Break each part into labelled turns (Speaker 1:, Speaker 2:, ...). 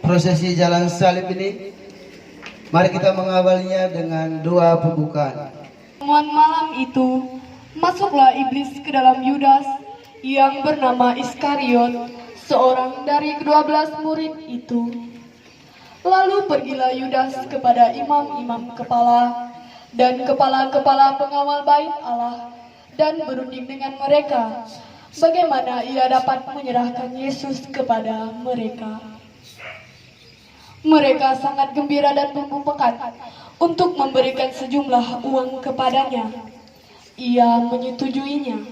Speaker 1: prosesi jalan salib ini, mari kita mengawalinya dengan doa pembukaan.
Speaker 2: Pertemuan malam itu, masuklah iblis ke dalam Yudas yang bernama Iskariot, seorang dari ke-12 murid itu. Lalu pergilah Yudas kepada imam-imam kepala dan kepala-kepala pengawal bait Allah dan berunding dengan mereka bagaimana ia dapat menyerahkan Yesus kepada mereka. Mereka sangat gembira dan berpekat untuk memberikan sejumlah uang kepadanya. Ia menyetujuinya.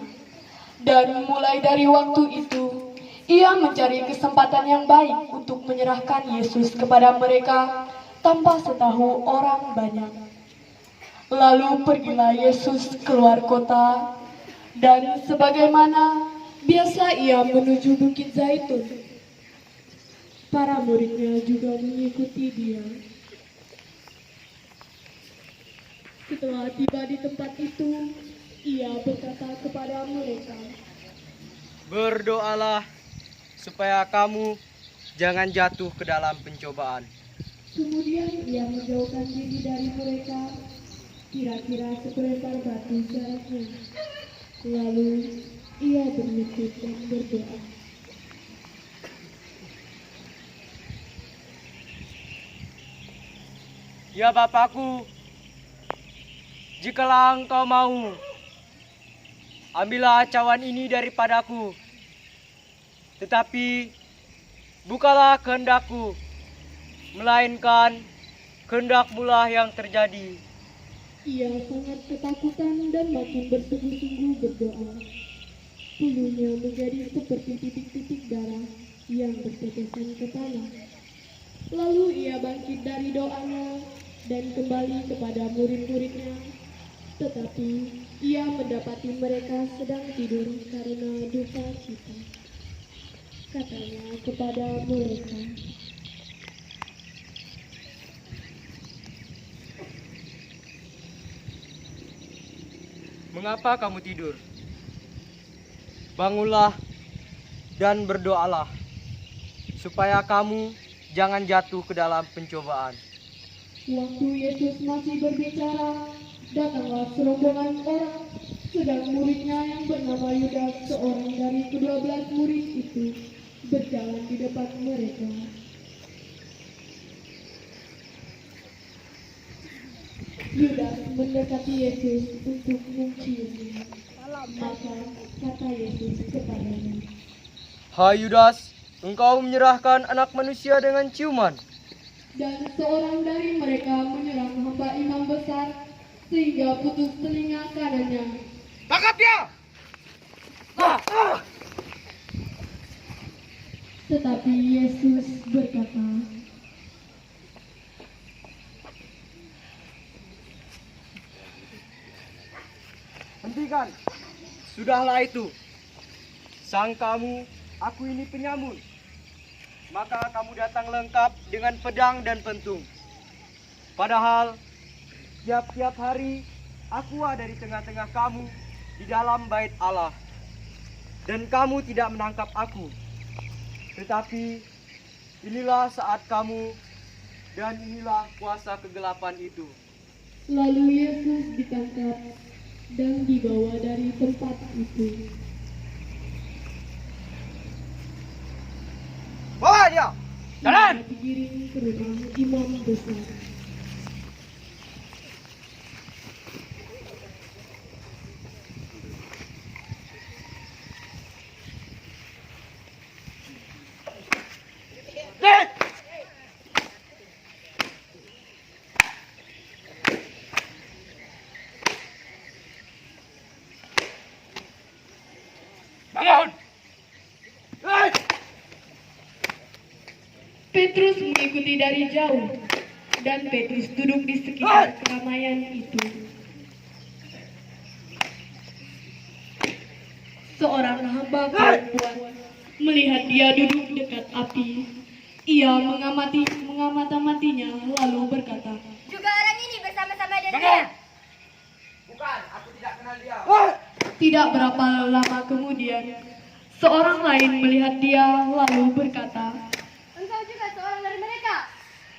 Speaker 2: Dan mulai dari waktu itu, ia mencari kesempatan yang baik untuk menyerahkan Yesus kepada mereka tanpa setahu orang banyak. Lalu pergilah Yesus keluar kota, dan sebagaimana biasa ia menuju Bukit Zaitun. Para muridnya juga mengikuti dia. Setelah tiba di tempat itu, ia berkata kepada mereka,
Speaker 3: "Berdoalah supaya kamu jangan jatuh ke dalam pencobaan."
Speaker 2: Kemudian ia menjauhkan diri dari mereka, kira-kira seperempat batu jaraknya. Lalu ia berlutut dan berdoa.
Speaker 3: "Ya Bapakku, jikalau engkau mau, ambillah cawan ini daripadaku. Tetapi bukalah kehendakku, melainkan kehendak-Mulah yang terjadi."
Speaker 2: Ia sangat ketakutan dan makin bersungguh-sungguh berdoa. Bulunya menjadi seperti titik-titik darah yang bertetesan ke tanah. Lalu ia bangkit dari doanya dan kembali kepada murid-muridnya. Tetapi ia mendapati mereka sedang tidur karena duka cita. Katanya kepada mereka,
Speaker 3: "Mengapa kamu tidur? Bangunlah dan berdoalah, supaya kamu jangan jatuh ke dalam pencobaan."
Speaker 2: Waktu Yesus masih berbicara, datanglah serombongan orang, sedang muridnya yang bernama Yudas, seorang dari ke-12 murid itu, berjalan di depan mereka. Yudas mendekati Yesus untuk menciumnya. Maka kata Yesus kepadanya,
Speaker 3: "Hai Yudas, engkau menyerahkan anak manusia dengan ciuman?"
Speaker 2: dan seorang dari mereka menyerang hamba imam besar, sehingga putus telinga kanannya.
Speaker 3: "Tangkap dia!"
Speaker 2: Tetapi Yesus berkata,
Speaker 3: "Hentikan, sudahlah itu. Sangkamu aku ini penyamun, maka kamu datang lengkap dengan pedang dan pentung. Padahal tiap-tiap hari aku ada di tengah-tengah kamu di dalam bait Allah, dan kamu tidak menangkap aku. Tetapi inilah saat kamu, dan inilah kuasa kegelapan itu."
Speaker 2: lalu Yesus ditangkap dan dibawa dari tempat itu.
Speaker 3: "Bawa dia! Jalan!"
Speaker 2: Ia digiring ke rumah imam besar.
Speaker 3: Bangun!
Speaker 2: Petrus mengikuti dari jauh, dan Petrus duduk di sekitar keramaian itu. Seorang hamba perempuan melihat dia duduk dekat api. Ia mengamati-matinya lalu berkata,
Speaker 4: Juga orang ini bersama-sama dengan
Speaker 3: Bukan, aku tidak kenal dia.
Speaker 2: Tidak berapa lama kemudian, seorang lain melihat dia lalu berkata,
Speaker 4: engkau juga seorang dari mereka.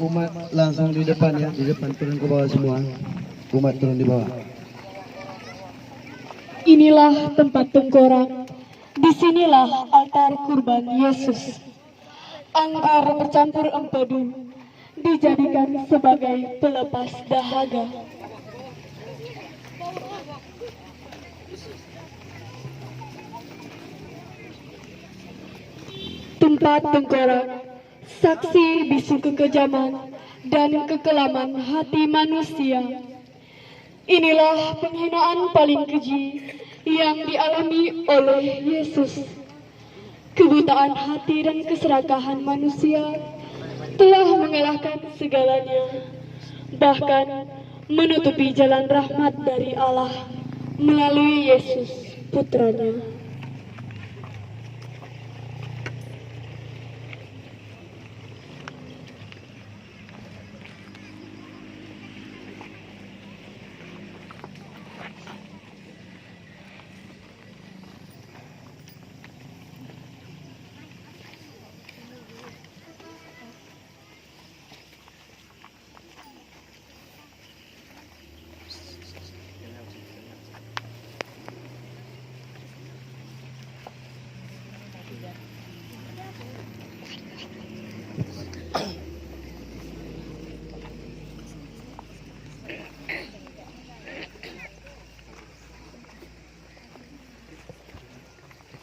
Speaker 1: Umat langsung di depan ya, di depan, turun ke bawah semua. Umat turun di bawah.
Speaker 2: Inilah tempat tengkorak. Disinilah altar kurban Yesus. Anggur bercampur empedu dijadikan sebagai pelepas dahaga. Tempat tengkorak, saksi bisu kekejaman dan kekelaman hati manusia. Inilah penghinaan paling keji yang dialami oleh Yesus. Kebutaan hati dan keserakahan manusia telah mengalahkan segalanya, bahkan menutupi jalan rahmat dari Allah melalui Yesus Putranya.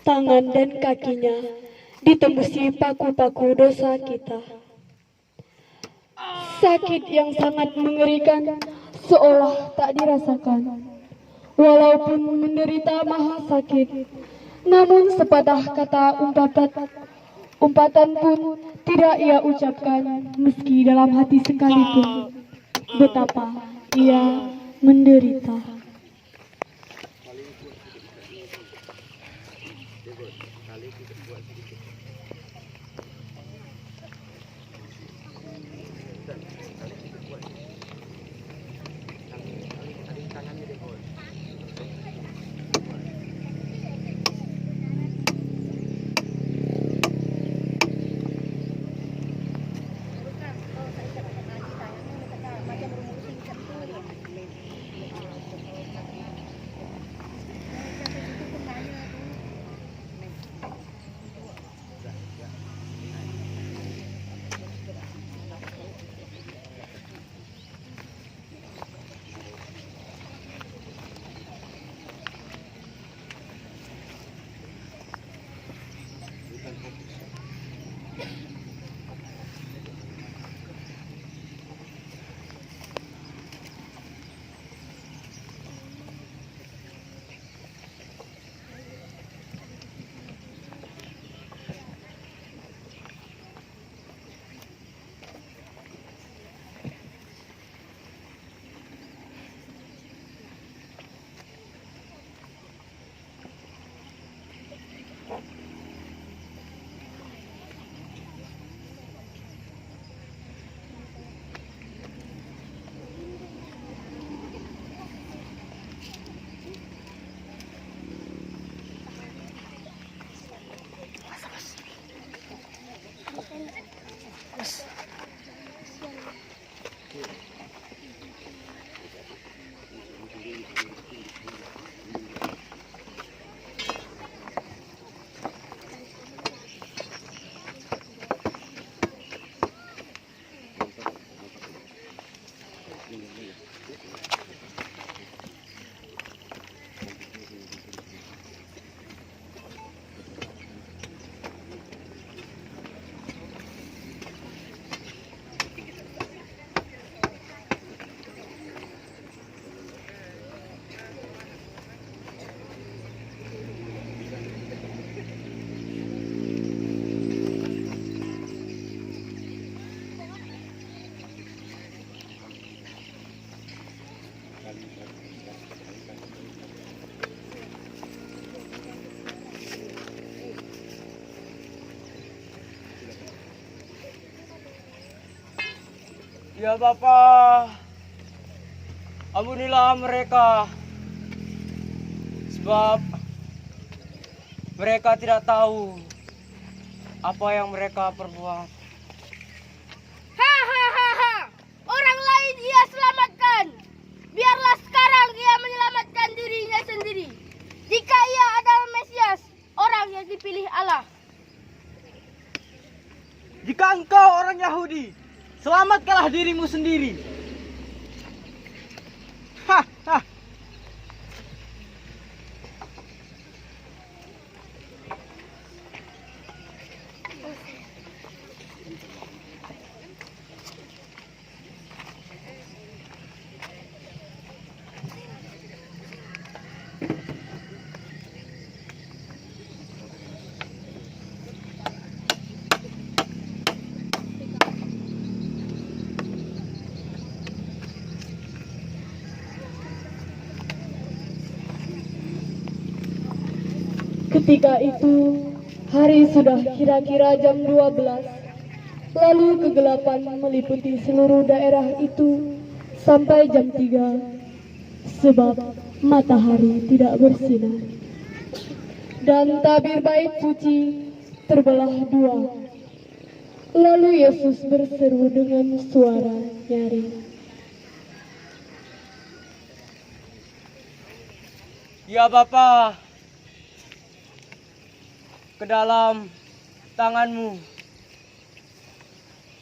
Speaker 2: Tangan dan kakinya ditembusi paku-paku dosa kita. Sakit yang sangat mengerikan seolah tak dirasakan. Walaupun menderita maha sakit, namun sepatah kata umpatan pun tidak ia ucapkan, meski dalam hati sekalipun betapa ia menderita.
Speaker 3: Ya Bapa, ampunilah mereka, sebab mereka tidak tahu apa yang mereka perbuat.
Speaker 4: Hahaha, orang lain ia selamatkan. Biarlah sekarang ia menyelamatkan dirinya sendiri. Jika ia adalah Mesias, orang yang dipilih Allah.
Speaker 3: Jika engkau orang Yahudi, selamatkanlah dirimu sendiri. Hah.
Speaker 2: Ketika itu, hari sudah kira-kira jam 12. Lalu kegelapan meliputi seluruh daerah itu sampai jam 3. Sebab matahari tidak bersinar. Dan tabir bait suci terbelah dua. Lalu Yesus berseru dengan suara nyaring.
Speaker 3: Ya Bapa, ke dalam tanganmu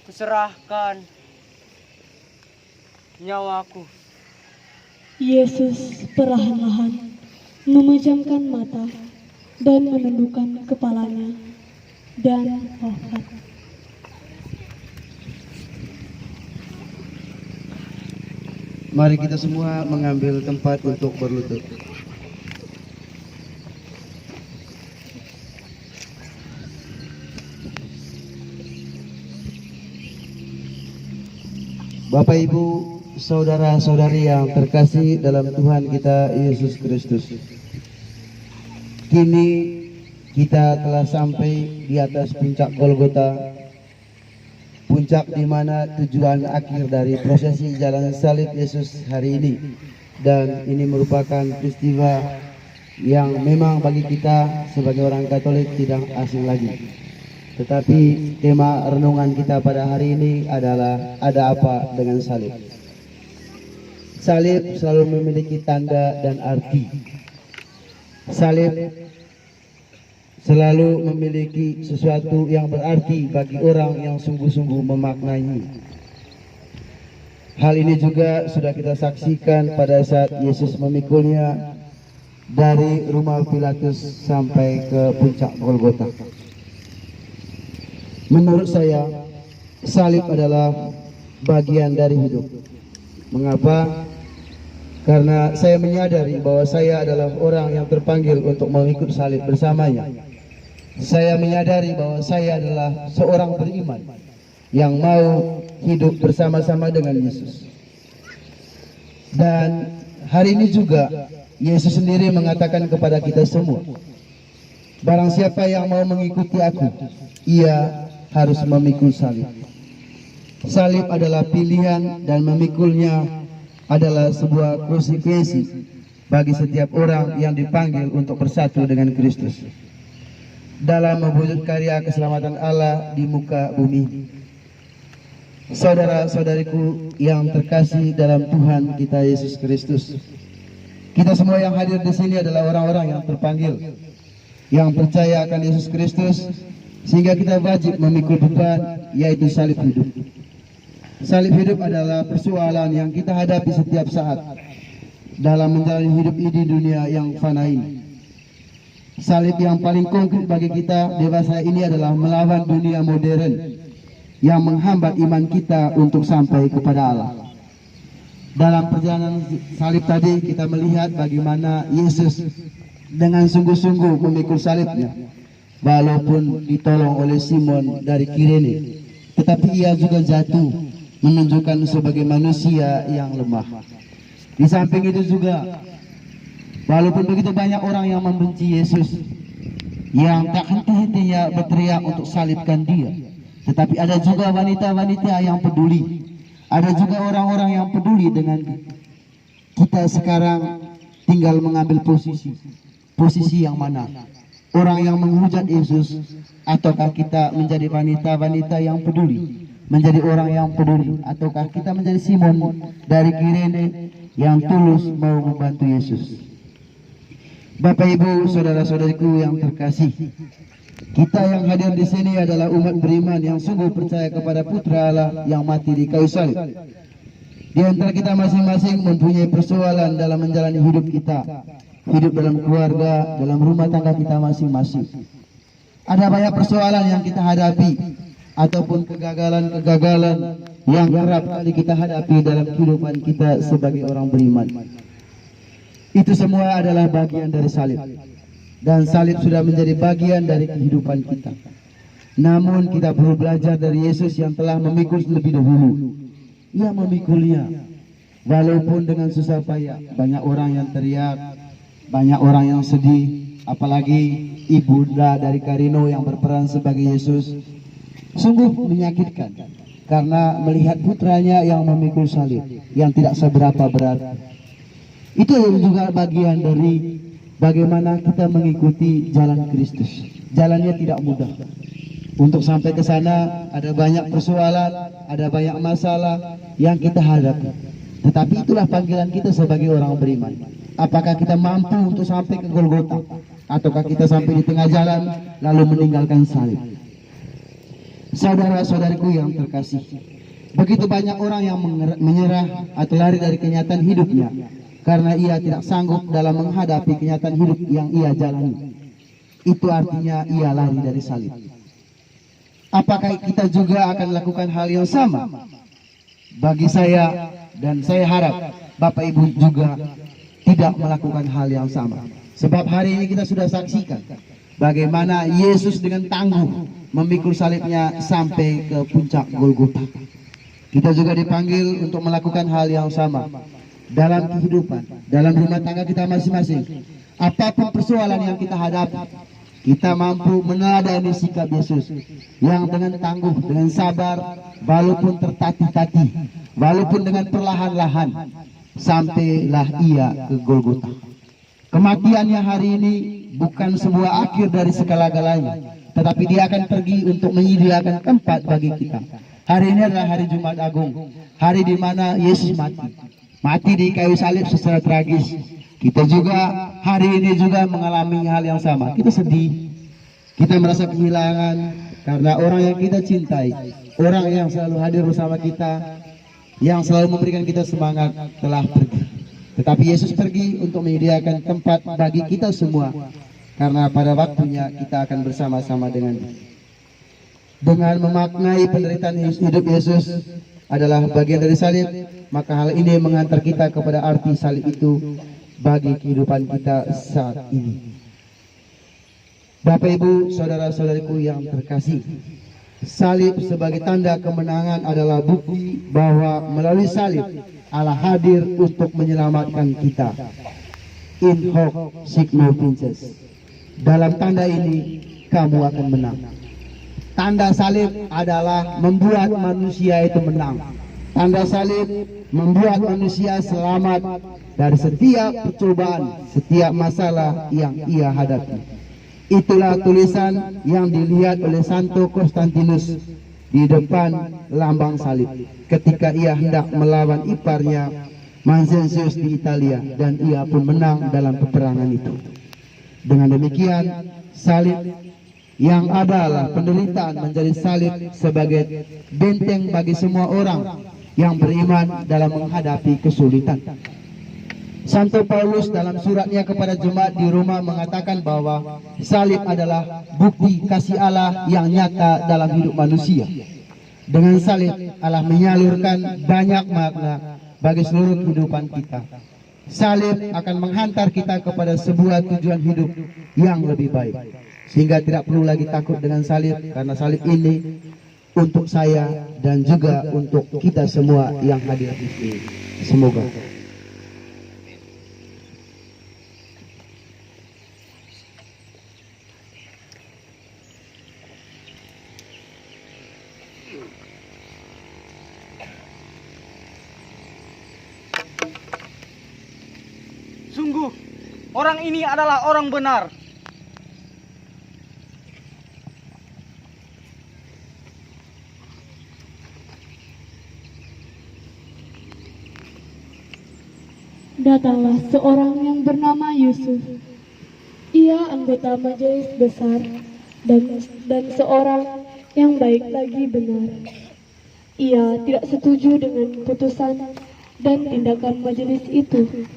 Speaker 3: kuserahkan nyawaku.
Speaker 2: Yesus perlahan-lahan memejamkan mata dan menundukkan kepalanya dan wafat.
Speaker 1: Mari kita semua mengambil tempat untuk berlutut. Bapak Ibu, saudara-saudari yang terkasih dalam Tuhan kita Yesus Kristus. Kini kita telah sampai di atas puncak Golgota, puncak di mana tujuan akhir dari prosesi jalan salib Yesus hari ini. Dan ini merupakan peristiwa yang memang bagi kita sebagai orang Katolik tidak asing lagi. Tetapi tema renungan kita pada hari ini adalah ada apa dengan salib. Salib selalu memiliki tanda dan arti. Salib selalu memiliki sesuatu yang berarti bagi orang yang sungguh-sungguh memaknainya. Hal ini juga sudah kita saksikan pada saat Yesus memikulnya dari rumah Pilatus sampai ke puncak Golgota. Menurut saya, salib adalah bagian dari hidup. Mengapa? Karena saya menyadari bahwa saya adalah orang yang terpanggil untuk mengikut salib bersamanya. Saya menyadari bahwa saya adalah seorang beriman yang mau hidup bersama-sama dengan Yesus. Dan hari ini juga Yesus sendiri mengatakan kepada kita semua, barang siapa yang mau mengikuti aku, ia harus memikul salib. Salib adalah pilihan dan memikulnya adalah sebuah konsekuensi bagi setiap orang yang dipanggil untuk bersatu dengan Kristus dalam mewujud karya keselamatan Allah di muka bumi. Saudara-saudariku yang terkasih dalam Tuhan kita Yesus Kristus, kita semua yang hadir di sini adalah orang-orang yang terpanggil, yang percaya akan Yesus Kristus, sehingga kita wajib memikul beban, yaitu salib hidup. Salib hidup adalah persoalan yang kita hadapi setiap saat dalam menjalani hidup ini di dunia yang fana ini. Salib yang paling konkret bagi kita dewasa ini adalah melawan dunia modern yang menghambat iman kita untuk sampai kepada Allah. Dalam perjalanan salib tadi kita melihat bagaimana Yesus dengan sungguh-sungguh memikul salibnya. Walaupun ditolong oleh Simon dari Kirene, tetapi ia juga jatuh, menunjukkan sebagai manusia yang lemah. Di samping itu juga, walaupun begitu banyak orang yang membenci Yesus, yang tak henti-hentinya berteriak untuk salibkan dia, tetapi ada juga wanita-wanita yang peduli, Ada juga orang-orang yang peduli dengan kita sekarang tinggal mengambil posisi yang mana? Orang yang menghujat Yesus, ataukah kita menjadi wanita-wanita yang peduli, menjadi orang yang peduli, ataukah kita menjadi Simon dari Kirene yang tulus mau membantu Yesus? Bapak Ibu, saudara-saudariku yang terkasih, kita yang hadir di sini adalah umat beriman yang sungguh percaya kepada Putra Allah yang mati di kayu salib. Di antara kita masing-masing mempunyai persoalan dalam menjalani hidup kita, hidup dalam keluarga, dalam rumah tangga kita masing-masing. Ada banyak persoalan yang kita hadapi, ataupun kegagalan-kegagalan yang kerap kali kita hadapi dalam kehidupan kita sebagai orang beriman. Itu semua adalah bagian dari salib, dan salib sudah menjadi bagian dari kehidupan kita. Namun kita perlu belajar dari Yesus yang telah memikul lebih dahulu. Ia memikulnya, walaupun dengan susah payah. Banyak orang yang teriak, banyak orang yang sedih, apalagi ibunda dari Karino yang berperan sebagai Yesus. Sungguh menyakitkan karena melihat putranya yang memikul salib yang tidak seberapa berat. Itu juga bagian dari bagaimana kita mengikuti jalan Kristus. Jalannya tidak mudah. Untuk sampai ke sana ada banyak persoalan, ada banyak masalah yang kita hadapi. Tetapi itulah panggilan kita sebagai orang beriman. Apakah kita mampu untuk sampai ke Golgota, ataukah kita sampai di tengah jalan lalu meninggalkan salib? Saudara-saudariku yang terkasih, begitu banyak orang yang menyerah atau lari dari kenyataan hidupnya karena ia tidak sanggup dalam menghadapi kenyataan hidup yang ia jalani. Itu artinya ia lari dari salib. Apakah kita juga akan lakukan hal yang sama? Bagi saya, dan saya harap Bapak Ibu juga tidak melakukan hal yang sama. Sebab hari ini kita sudah saksikan bagaimana Yesus dengan tangguh memikul salibnya sampai ke puncak Golgota. Kita juga dipanggil untuk melakukan hal yang sama dalam kehidupan, dalam rumah tangga kita masing-masing. Apapun persoalan yang kita hadapi, kita mampu meneladani sikap Yesus yang dengan tangguh, dengan sabar, walaupun tertatih-tatih, walaupun dengan perlahan-lahan, sampailah ia ke Golgota. Kematiannya hari ini bukan sebuah akhir dari segala-galanya, tetapi dia akan pergi untuk menyediakan tempat bagi kita. Hari ini adalah hari Jumat Agung, hari di mana Yesus mati di kayu salib secara tragis. Kita juga hari ini juga mengalami hal yang sama. Kita sedih, kita merasa kehilangan karena orang yang kita cintai, orang yang selalu hadir bersama kita, yang selalu memberikan kita semangat telah pergi. Tetapi Yesus pergi untuk menyediakan tempat bagi kita semua, karena pada waktunya kita akan bersama-sama dengan memaknai penderitaan hidup Yesus adalah bagian dari salib. Maka hal ini mengantar kita kepada arti salib itu bagi kehidupan kita saat ini. Bapak Ibu, saudara-saudariku yang terkasih, salib sebagai tanda kemenangan adalah bukti bahwa melalui salib Allah hadir untuk menyelamatkan kita. In hoc signo vinces. Dalam tanda ini kamu akan menang. Tanda salib adalah membuat manusia itu menang. Tanda salib membuat manusia selamat dari setiap percobaan, setiap masalah yang ia hadapi. Itulah tulisan yang dilihat oleh Santo Konstantinus di depan lambang salib ketika ia hendak melawan iparnya Maxentius di Italia, dan ia pun menang dalam peperangan itu. Dengan demikian, salib yang adalah penderitaan menjadi salib sebagai benteng bagi semua orang yang beriman dalam menghadapi kesulitan. Santo Paulus dalam suratnya kepada jemaat di Roma mengatakan bahwa salib adalah bukti kasih Allah yang nyata dalam hidup manusia. Dengan salib Allah menyalurkan banyak makna bagi seluruh kehidupan kita. Salib akan menghantar kita kepada sebuah tujuan hidup yang lebih baik, sehingga tidak perlu lagi takut dengan salib, karena salib ini untuk saya dan juga untuk kita semua yang hadir di sini. Semoga.
Speaker 5: orang ini adalah orang benar.
Speaker 2: Datanglah seorang yang bernama Yusuf. Ia anggota majelis besar dan seorang yang baik lagi benar. Ia tidak setuju dengan putusan dan tindakan majelis itu.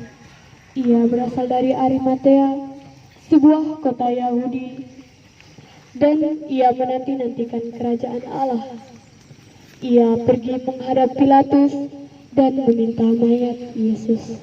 Speaker 2: Ia berasal dari Arimatea, sebuah kota Yahudi, dan ia menanti-nantikan kerajaan Allah. Ia pergi menghadap Pilatus dan meminta mayat Yesus.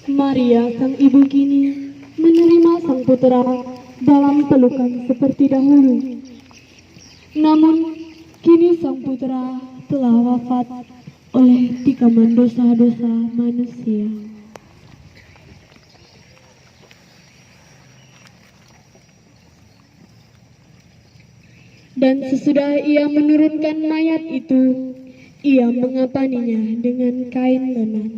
Speaker 2: Maria, sang ibu kini menerima sang putra dalam pelukan seperti dahulu. Namun, kini sang putra telah wafat oleh tikaman dosa-dosa manusia. Dan sesudah ia menurunkan mayat itu, ia mengapaninya dengan kain lenan.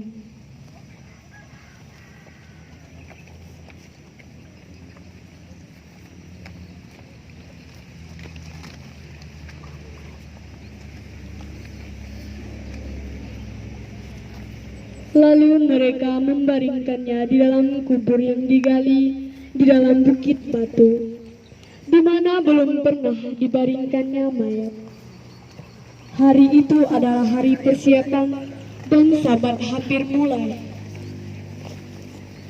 Speaker 2: Lalu mereka membaringkannya di dalam kubur yang digali di dalam bukit batu, di mana belum pernah dibaringkannya mayat. Hari itu adalah hari persiapan dan Sabat hampir mulai.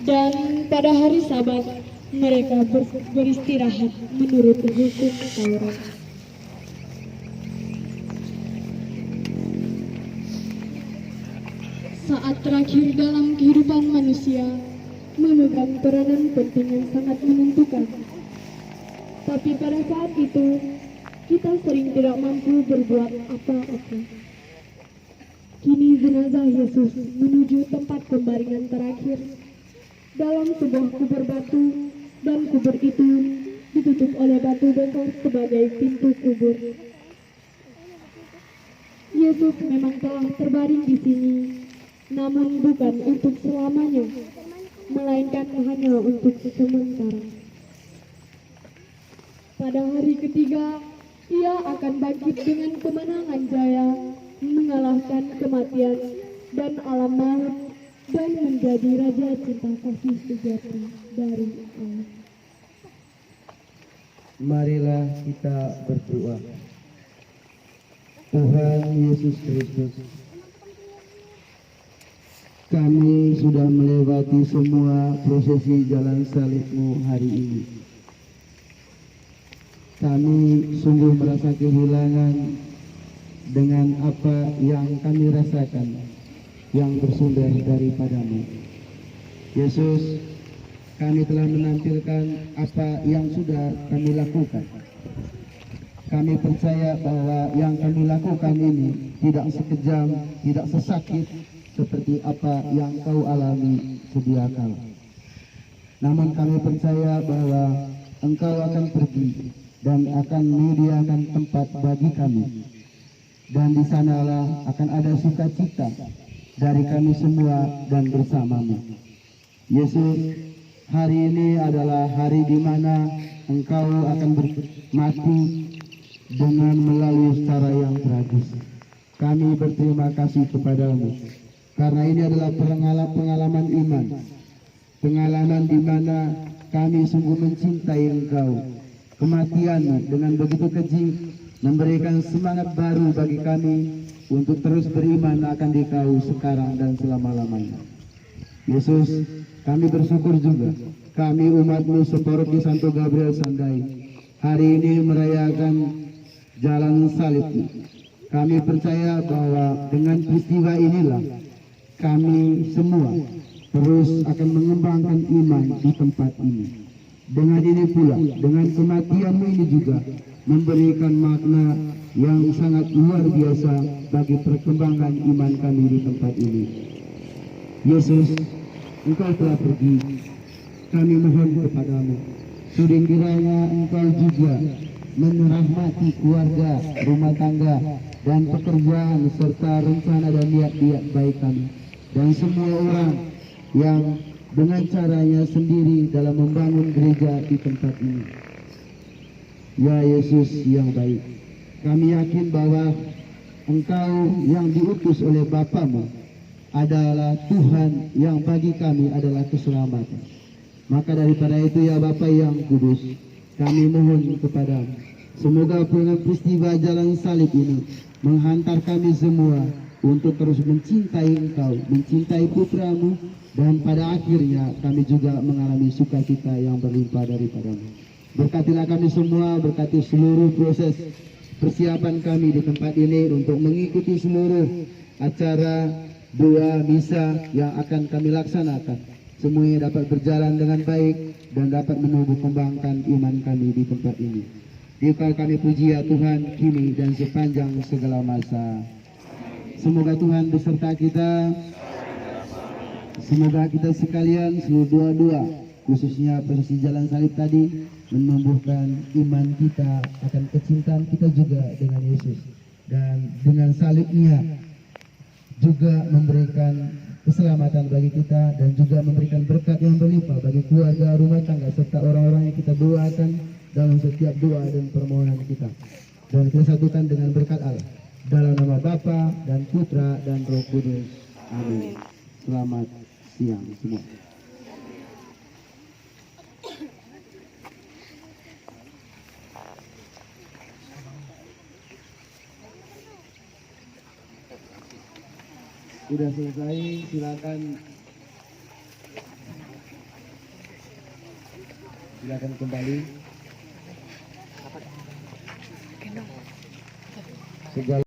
Speaker 2: Dan pada hari Sabat mereka beristirahat menurut hukum Taurat. Saat terakhir dalam kehidupan manusia memegang peranan penting yang sangat menentukan. Tapi pada saat itu, kita sering tidak mampu berbuat apa-apa. Kini jenazah Yesus menuju tempat pembaringan terakhir dalam sebuah kubur batu, dan kubur itu ditutup oleh batu besar sebagai pintu kubur. Yesus memang telah terbaring di sini, namun bukan untuk selamanya, melainkan hanya untuk sementara. Pada hari ketiga, ia akan bangkit dengan kemenangan jaya, mengalahkan kematian dan alam maut, dan menjadi raja cinta kasih sejati dari Allah.
Speaker 1: Marilah kita berdoa. Tuhan Yesus Kristus, kami sudah melewati semua prosesi jalan salib-Mu hari ini. Kami sungguh merasa kehilangan dengan apa yang kami rasakan yang bersumber daripada-Mu. Yesus, kami telah menampilkan apa yang sudah kami lakukan. Kami percaya bahwa yang kami lakukan ini tidak sekejam, tidak sesakit seperti apa yang Kau alami sedia kala. Namun kami percaya bahwa Engkau akan pergi dan akan menyediakan tempat bagi kami. Dan di sanalah akan ada sukacita dari kami semua dan bersama-Mu. Yesus, hari ini adalah hari di mana Engkau akan mati dengan melalui cara yang tragis. Kami berterima kasih kepada-Mu. Karena ini adalah pengalaman iman, pengalaman di mana kami sungguh mencintai Engkau. Kematian-Mu dengan begitu keji memberikan semangat baru bagi kami untuk terus beriman akan Dikau sekarang dan selama-lamanya. Yesus, kami bersyukur juga, kami umat-Mu separuh di Santo Gabriel Sandai hari ini merayakan jalan salib. Kami percaya bahwa dengan peristiwa inilah kami semua terus akan mengembangkan iman di tempat ini. Dengan ini pula, dengan kematianmu ini juga memberikan makna yang sangat luar biasa bagi perkembangan iman kami di tempat ini. Yesus, Engkau telah pergi, kami mohon kepadamu, suding kiranya Engkau juga merahmati keluarga, rumah tangga, dan pekerjaan serta rencana dan niat-niat baik kami, dan semua orang yang dengan caranya sendiri dalam membangun gereja di tempat ini. Ya Yesus yang baik, kami yakin bahwa Engkau yang diutus oleh Bapamu adalah Tuhan yang bagi kami adalah keselamatan. Maka daripada itu ya Bapa yang kudus, kami mohon kepadamu, semoga dengan peristiwa jalan salib ini menghantar kami semua untuk terus mencintai Engkau, mencintai putramu, dan pada akhirnya kami juga mengalami sukacita yang berlimpah daripadamu. Berkatilah kami semua, berkati seluruh proses persiapan kami di tempat ini untuk mengikuti seluruh acara doa misa yang akan kami laksanakan. Semuanya dapat berjalan dengan baik dan dapat menumbuh kembangkan iman kami di tempat ini. Engkau kami puji ya Tuhan kini dan sepanjang segala masa. Semoga Tuhan beserta kita. Semoga kita sekalian seluruh doa-doa, khususnya prosesi jalan salib tadi, menumbuhkan iman kita akan kecintaan kita juga dengan Yesus. Dan dengan salibnya juga memberikan keselamatan bagi kita dan juga memberikan berkat yang berlimpah bagi keluarga, rumah tangga, serta orang-orang yang kita doakan dalam setiap doa dan permohonan kita. Dan kita satukan dengan berkat Allah. Dalam nama Bapa dan Putra dan Roh Kudus. Amin. Selamat siang semua. Sudah selesai, silakan kembali. Segala